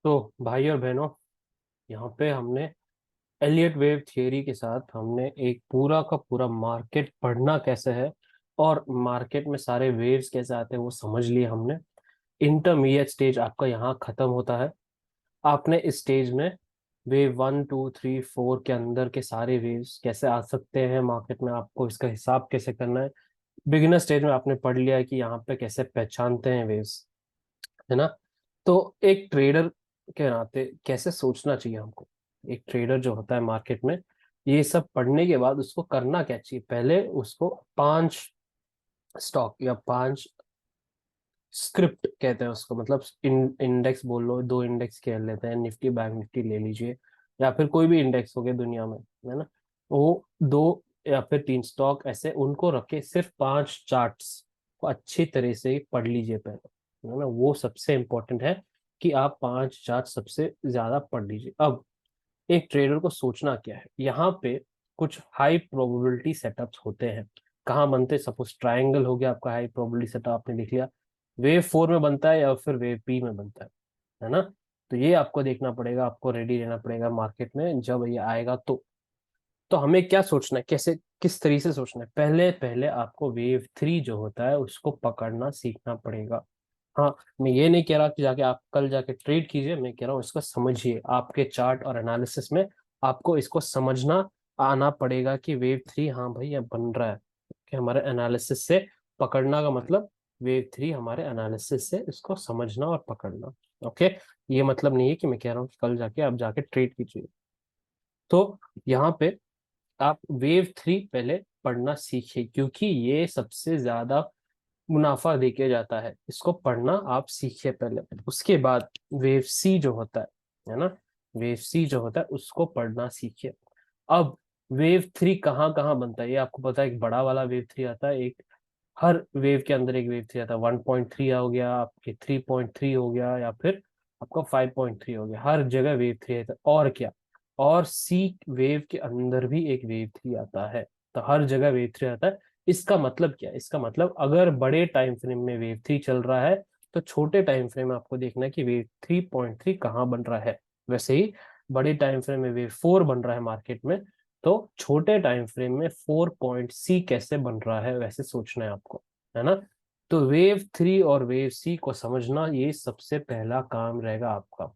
तो भाई और बहनों, यहाँ पे हमने एलियट वेव थियरी के साथ हमने एक पूरा का पूरा मार्केट पढ़ना कैसे है और मार्केट में सारे वेव्स कैसे आते हैं वो समझ लिए हमने। इंटरमीडिएट स्टेज आपका यहाँ खत्म होता है। आपने इस स्टेज में वेव 1 2 3 4 के अंदर के सारे वेव्स कैसे आ सकते हैं मार्केट में, आपको इसका हिसाब कैसे करना है। बिगिनर स्टेज में आपने पढ़ लिया है कि यहाँ पे कैसे पहचानते हैं वेव्स, है ना। तो एक ट्रेडर के नाते कैसे सोचना चाहिए हमको, एक ट्रेडर जो होता है मार्केट में, ये सब पढ़ने के बाद उसको करना क्या चाहिए। पहले उसको 5 स्टॉक या 5 स्क्रिप्ट कहते हैं उसको, मतलब इंडेक्स बोल लो, 2 इंडेक्स खेल लेते हैं, निफ्टी बैंक निफ्टी ले लीजिए या फिर कोई भी इंडेक्स हो गया दुनिया में, है ना। वो 2 या फिर 3 स्टॉक ऐसे उनको रखे, सिर्फ 5 चार्ट्स को अच्छी तरह से ही पढ़ लीजिए पहले, है ना। वो सबसे इम्पोर्टेंट है कि आप 5 चार्ट सबसे ज्यादा पढ़ लीजिए। अब एक ट्रेडर को सोचना क्या है, यहाँ पे कुछ हाई प्रोबेबिलिटी सेटअप्स होते हैं। कहाँ बनते हैं? सपोज ट्रायंगल हो गया आपका हाई प्रोबेबिलिटी सेटअप, आपने लिख लिया। वेव 4 में बनता है या फिर वेव पी में बनता है ना। तो ये आपको देखना पड़ेगा, आपको रेडी रहना पड़ेगा मार्केट में जब ये आएगा। तो हमें क्या सोचना है, कैसे किस तरीके से सोचना है। पहले पहले आपको वेव 3 जो होता है उसको पकड़ना सीखना पड़ेगा। हाँ, मैं ये नहीं कह रहा कि जाके आप कल जाके ट्रेड कीजिए, मैं कह रहा हूँ इसको समझिए, आपके चार्ट और एनालिसिस में आपको इसको समझना आना पड़ेगा कि वेव 3, हाँ भाई ये बन रहा है, कि हमारे एनालिसिस से पकड़ना का मतलब वेव 3 हमारे एनालिसिस से इसको समझना और पकड़ना। ओके, ये मतलब नहीं है कि मैं कह रहा हूँ कि कल जाके आप जाके ट्रेड कीजिए। तो यहाँ पे आप वेव 3 पहले पढ़ना सीखिए, क्योंकि ये सबसे ज्यादा मुनाफा देके जाता है। इसको पढ़ना आप सीखिए पहले, उसके बाद वेव सी जो होता है ना, वेव सी जो होता है उसको पढ़ना सीखिए। अब वेव 3 कहाँ कहाँ बनता है ये आपको पता है। एक बड़ा वाला वेव 3 आता है, एक हर वेव के अंदर एक वेव 3 आता है। 1.3 हो गया, आपके 3.3 हो गया, या फिर आपका 5.3 हो गया, हर जगह वेव 3 आता है। और क्या, और सी वेव के अंदर भी एक वेव 3 आता है। तो हर जगह वेव 3 आता है। इसका मतलब क्या है? इसका मतलब अगर बड़े टाइम फ्रेम में वेव 3 चल रहा है, तो छोटे टाइम फ्रेम में आपको देखना है कि वेव 3.3 कहाँ बन रहा है। वैसे ही बड़े टाइम फ्रेम में वेव 4 बन रहा है मार्केट में, तो छोटे टाइम फ्रेम में 4 पॉइंट सी कैसे बन रहा है वैसे सोचना है आपको, है ना। तो वेव 3 और वेव सी को समझना ये सबसे पहला काम रहेगा आपका।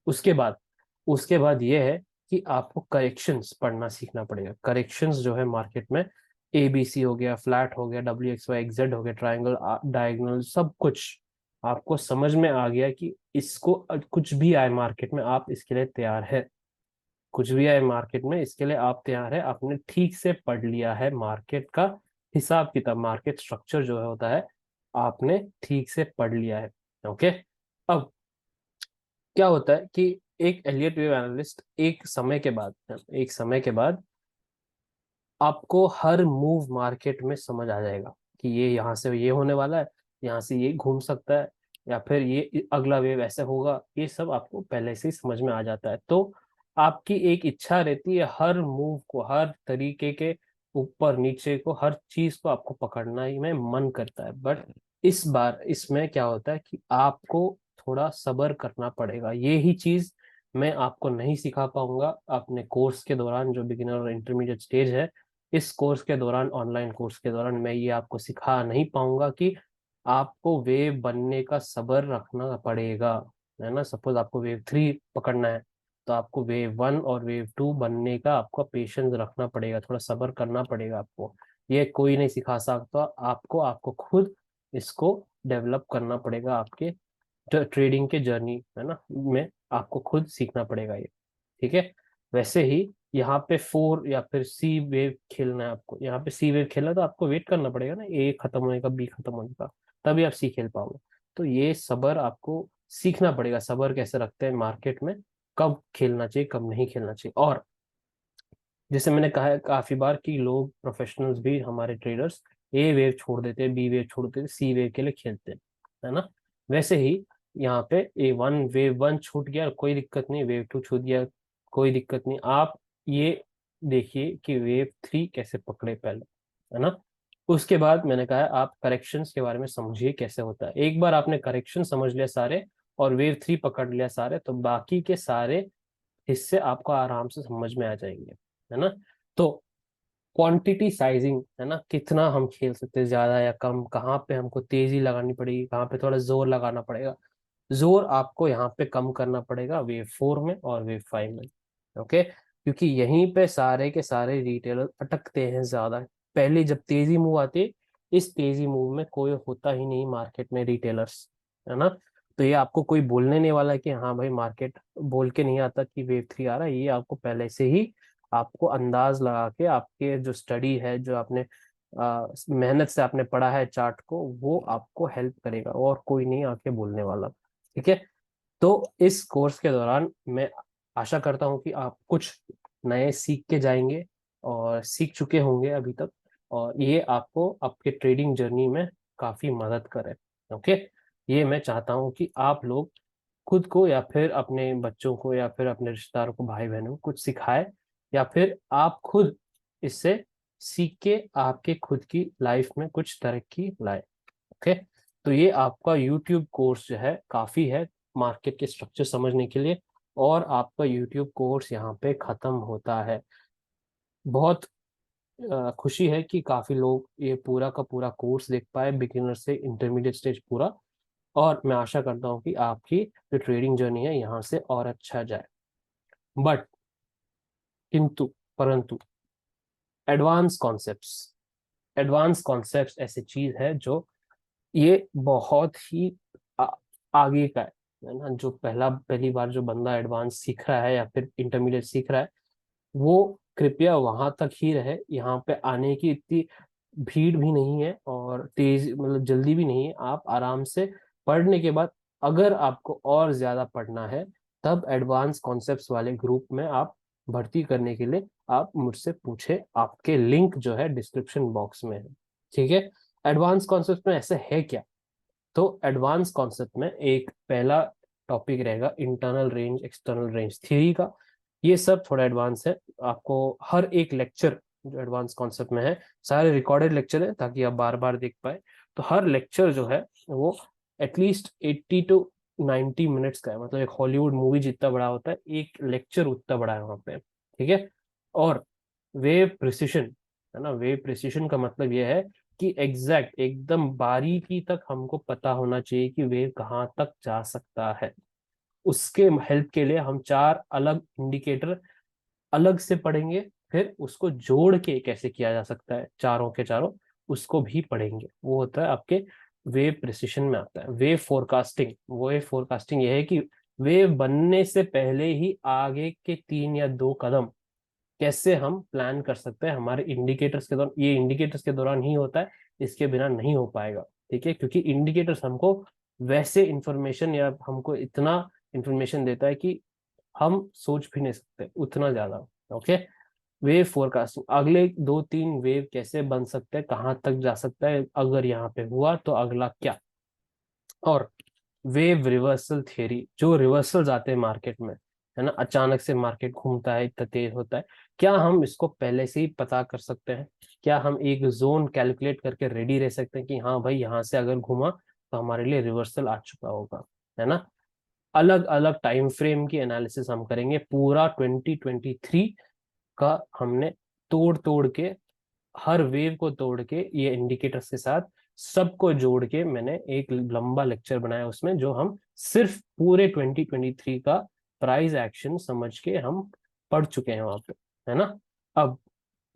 उसके बाद उसके बाद ये है कि आपको करेक्शंस पढ़ना सीखना पड़ेगा। करेक्शंस जो है मार्केट में, ए बी सी हो गया, फ्लैट हो गया, डब्ल्यू एक्स वाई जेड हो गया, ट्राइंगल, डायगोनल, सब कुछ आपको समझ में आ गया कि इसको कुछ भी आए मार्केट में आप इसके लिए तैयार है। कुछ भी आए मार्केट में इसके लिए आप तैयार है, आपने ठीक से पढ़ लिया है मार्केट का हिसाब किताब, मार्केट स्ट्रक्चर जो है होता है, आपने ठीक से पढ़ लिया है। ओके। अब क्या होता है कि एक एलियट वेव एनालिस्ट एक समय के बाद आपको हर मूव मार्केट में समझ आ जाएगा कि ये यहाँ से ये होने वाला है, यहाँ से ये घूम सकता है, या फिर ये अगला वेव ऐसे होगा। ये सब आपको पहले से ही समझ में आ जाता है। तो आपकी एक इच्छा रहती है हर मूव को, हर तरीके के ऊपर नीचे को, हर चीज को आपको पकड़ना ही में मन करता है। बट इस बार इसमें क्या होता है कि आपको थोड़ा सब्र करना पड़ेगा। ये ही चीज मैं आपको नहीं सिखा पाऊंगा अपने कोर्स के दौरान, जो बिगिनर और इंटरमीडिएट स्टेज है। इस कोर्स के दौरान, ऑनलाइन कोर्स के दौरान मैं ये आपको सिखा नहीं पाऊंगा कि आपको वेव बनने का सब्र रखना पड़ेगा, है ना। सपोज आपको वेव 3 पकड़ना है, तो आपको वेव 1 और वेव 2 बनने का आपको पेशेंस रखना पड़ेगा, थोड़ा सब्र करना पड़ेगा आपको। ये कोई नहीं सिखा सकता आपको, आपको खुद इसको डेवलप करना पड़ेगा। आपके ट्रेडिंग के जर्नी है ना में आपको खुद सीखना पड़ेगा ये, ठीक है। वैसे ही यहाँ पे 4 या फिर सी वेव खेलना है आपको, यहाँ पे सी वेव खेलना है तो आपको वेट करना पड़ेगा ना, ए खत्म होने का, बी खत्म होने का, तभी आप सी खेल पाओगे। तो ये सबर आपको सीखना पड़ेगा, सबर कैसे रखते हैं मार्केट में, कब खेलना चाहिए कब नहीं खेलना चाहिए। और जैसे मैंने कहा है काफी बार कि लोग प्रोफेशनल्स भी, हमारे ट्रेडर्स, ए वेव छोड़ देते हैं, बी वेव छोड़ देते हैं, सी वेव के लिए खेलते हैं, है ना। वैसे ही यहाँ पे वेव 1 छूट गया, कोई दिक्कत नहीं, वेव 2 छूट गया, कोई दिक्कत नहीं। आप ये देखिए कि वेव 3 कैसे पकड़े पहले, है ना। उसके बाद मैंने कहा है आप करेक्शंस के बारे में समझिए कैसे होता है। एक बार आपने करेक्शन समझ लिया सारे, और वेव 3 पकड़ लिया सारे, तो बाकी के सारे हिस्से आपको आराम से समझ में आ जाएंगे, है ना। तो क्वांटिटी साइजिंग, है ना, कितना हम खेल सकते हैं, ज्यादा या कम, कहाँ पे हमको तेजी लगानी पड़ेगी, कहाँ पे थोड़ा जोर लगाना पड़ेगा। जोर आपको यहाँ पे कम करना पड़ेगा वेव 4 में और वेव 5 में। ओके, क्योंकि यहीं पे सारे के सारे रिटेलर अटकते हैं ज्यादा। पहले जब तेजी मूव आती है, इस तेजी मूव में कोई होता ही नहीं मार्केट में रिटेलर्स, है ना। तो ये आपको कोई बोलने नहीं वाला कि हाँ भाई मार्केट बोल के नहीं आता कि वेव 3 आ रहा है। ये आपको पहले से ही आपको अंदाज लगा के, आपके जो स्टडी है, जो आपने मेहनत से आपने पढ़ा है चार्ट को, वो आपको हेल्प करेगा, और कोई नहीं आके बोलने वाला। ठीक है। तो इस कोर्स के दौरान मैं आशा करता हूँ कि आप कुछ नए सीख के जाएंगे, और सीख चुके होंगे अभी तक, और ये आपको आपके ट्रेडिंग जर्नी में काफी मदद करे। ओके, ये मैं चाहता हूँ कि आप लोग खुद को, या फिर अपने बच्चों को, या फिर अपने रिश्तेदारों को, भाई बहनों को कुछ सिखाए, या फिर आप खुद इससे सीख के आपके खुद की लाइफ में कुछ तरक्की लाए। ओके, तो ये आपका यूट्यूब कोर्स जो है काफी है मार्केट के स्ट्रक्चर समझने के लिए, और आपका यूट्यूब कोर्स यहाँ पे खत्म होता है। बहुत खुशी है कि काफी लोग ये पूरा का पूरा कोर्स देख पाए, बिगिनर से इंटरमीडिएट स्टेज पूरा। और मैं आशा करता हूँ कि आपकी जो ट्रेडिंग जर्नी है यहाँ से और अच्छा जाए। बट, किंतु, परंतु, एडवांस कॉन्सेप्ट्स, एडवांस कॉन्सेप्ट्स ऐसी चीज है जो ये बहुत ही आ, आगे का है ना। जो पहली बार जो बंदा एडवांस सीख रहा है या फिर इंटरमीडिएट सीख रहा है, वो कृपया वहां तक ही रहे। यहाँ पे आने की इतनी भीड़ भी नहीं है, और तेज मतलब जल्दी भी नहीं है। आप आराम से पढ़ने के बाद, अगर आपको और ज्यादा पढ़ना है, तब एडवांस कॉन्सेप्ट्स वाले ग्रुप में आप भर्ती करने के लिए आप मुझसे पूछे, आपके लिंक जो है डिस्क्रिप्शन बॉक्स में है। ठीक है। एडवांस कॉन्सेप्ट में ऐसे है क्या? तो एडवांस कॉन्सेप्ट में एक पहला टॉपिक रहेगा internal range external range theory का। ये सब थोड़ा एडवांस है। आपको हर एक लेक्चर जो एडवांस कॉन्सेप्ट में है, सारे रिकॉर्डेड लेक्चर है ताकि आप बार बार देख पाए। तो हर लेक्चर जो है वो एटलीस्ट 80 to 90 मिनट्स का है, मतलब एक हॉलीवुड मूवी जितना बड़ा होता है एक लेक्चर उतना बड़ा है वहाँ पे। ठीक है। और वेव प्रिसिशन, है ना, वेव प्रिसिशन का मतलब यह है कि एग्जैक्ट एकदम बारीकी तक हमको पता होना चाहिए कि वेव कहाँ तक जा सकता है। उसके हेल्प के लिए हम चार अलग इंडिकेटर अलग से पढ़ेंगे, फिर उसको जोड़ के कैसे किया जा सकता है चारों के चारों, उसको भी पढ़ेंगे। वो होता है आपके वेव प्रिसिशन में आता है। वेव फोरकास्टिंग, वेव फोरकास्टिंग यह है कि वेव बनने से पहले ही आगे के 3 या 2 कदम कैसे हम प्लान कर सकते हैं हमारे इंडिकेटर्स के दौरान। ये इंडिकेटर्स के दौरान ही होता है, इसके बिना नहीं हो पाएगा। ठीक है, क्योंकि इंडिकेटर्स हमको वैसे इंफॉर्मेशन, या हमको इतना इंफॉर्मेशन देता है कि हम सोच भी नहीं सकते उतना ज्यादा। ओके, वेव फोरकास्टिंग, अगले 2-3 वेव कैसे बन सकते हैं, कहाँ तक जा सकता है, अगर यहाँ पे हुआ तो अगला क्या। और वेव रिवर्सल थियरी, जो रिवर्सल्स आते हैं मार्केट में, है ना, अचानक से मार्केट घूमता है, इतना तेज होता है, क्या हम इसको पहले से ही पता कर सकते हैं? क्या हम एक जोन कैलकुलेट करके रेडी रह सकते हैं कि हाँ भाई यहाँ से अगर घूमा तो हमारे लिए रिवर्सल आ चुका होगा, है ना। अलग अलग टाइम फ्रेम की एनालिसिस हम करेंगे। पूरा 2023 का हमने तोड़ तोड़ के, हर वेव को तोड़ के, ये इंडिकेटर्स के साथ सबको जोड़ के मैंने एक लंबा लेक्चर बनाया उसमें, जो हम सिर्फ पूरे 2023 का प्राइस एक्शन समझ के हम पढ़ चुके हैं वहां पे, है ना। अब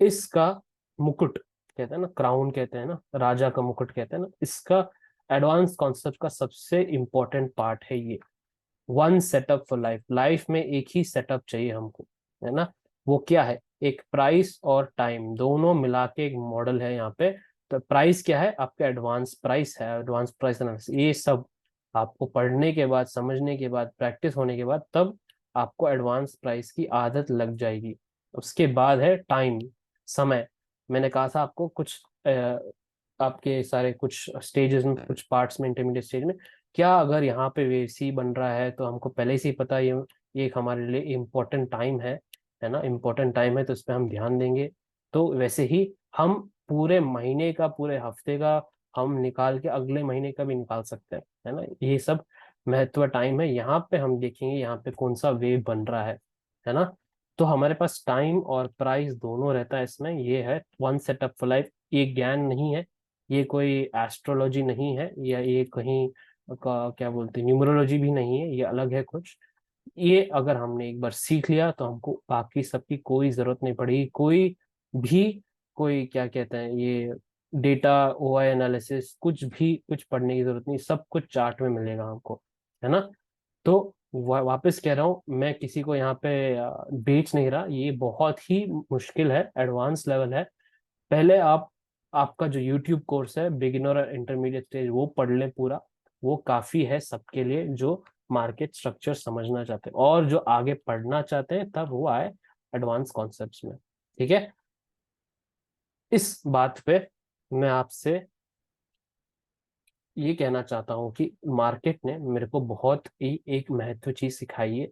इसका मुकुट कहते हैं ना, क्राउन कहते हैं ना, राजा का मुकुट कहते हैं ना, इसका एडवांस कॉन्सेप्ट का सबसे इंपॉर्टेंट पार्ट है ये, one setup for life. Life में एक ही सेटअप चाहिए हमको, है ना। वो क्या है? एक प्राइस और टाइम दोनों मिला के एक मॉडल है यहाँ पे। तो प्राइस क्या है? आपका एडवांस प्राइस है, एडवांस प्राइस एनालिसिस। ये सब आपको पढ़ने के बाद, समझने के बाद, प्रैक्टिस होने के बाद, तब आपको एडवांस प्राइस की आदत लग जाएगी। उसके बाद है टाइम, समय। मैंने कहा था आपको कुछ आपके सारे कुछ स्टेजेस में, कुछ पार्ट्स में, इंटरमीडिएट स्टेज में, क्या अगर यहाँ पे वेसी बन रहा है तो हमको पहले से ही पता है ये एक हमारे लिए इम्पोर्टेंट टाइम है ना, इम्पोर्टेंट टाइम है, तो इस पे हम ध्यान देंगे। तो वैसे ही हम पूरे महीने का, पूरे हफ्ते का हम निकाल के अगले महीने का भी निकाल सकते हैं, है ना। ये सब महत्व टाइम है, यहाँ पे हम देखेंगे यहाँ पे कौन सा वेव बन रहा है ना। तो हमारे पास टाइम और प्राइस दोनों रहता है इसमें। ये है वन सेटअप फॉर लाइफ, ये ज्ञान नहीं है, ये कोई एस्ट्रोलॉजी नहीं है, या ये कहीं का क्या बोलते हैं न्यूमरोलॉजी भी नहीं है, ये अलग है कुछ। ये अगर हमने एक बार सीख लिया तो हमको बाकी सबकी कोई जरूरत नहीं पड़ेगी, कोई भी, कोई क्या कहते हैं ये डेटा ओआई एनालिसिस कुछ भी कुछ पढ़ने की जरूरत नहीं, सब कुछ चार्ट में मिलेगा हमको, है ना। तो वापस कह रहा हूँ, मैं किसी को यहाँ पे बेच नहीं रहा, ये बहुत ही मुश्किल है, एडवांस लेवल है। पहले आप, आपका जो यूट्यूब कोर्स है बिगिनर और इंटरमीडिएट स्टेज वो पढ़ लें पूरा, वो काफी है सबके लिए जो मार्केट स्ट्रक्चर समझना चाहते हैं, और जो आगे पढ़ना चाहते हैं तब वो आए एडवांस कॉन्सेप्ट्स में। ठीक है, इस बात पे मैं आपसे ये कहना चाहता हूँ कि मार्केट ने मेरे को बहुत ही एक महत्व चीज सिखाई है।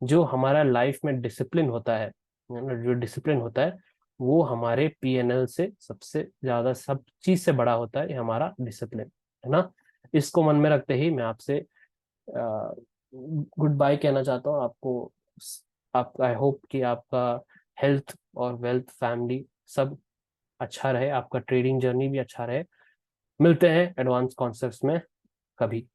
जो हमारा लाइफ में डिसिप्लिन होता है ना, जो डिसिप्लिन होता है वो हमारे पीएनएल से सबसे ज्यादा, सब चीज से बड़ा होता है ये हमारा डिसिप्लिन, है ना। इसको मन में रखते ही मैं आपसे गुड बाय कहना चाहता हूँ आपको। आपका आई होप कि आपका हेल्थ और वेल्थ फैमिली सब अच्छा रहे, आपका ट्रेडिंग जर्नी भी अच्छा रहे। मिलते हैं एडवांस कॉन्सेप्ट्स में कभी।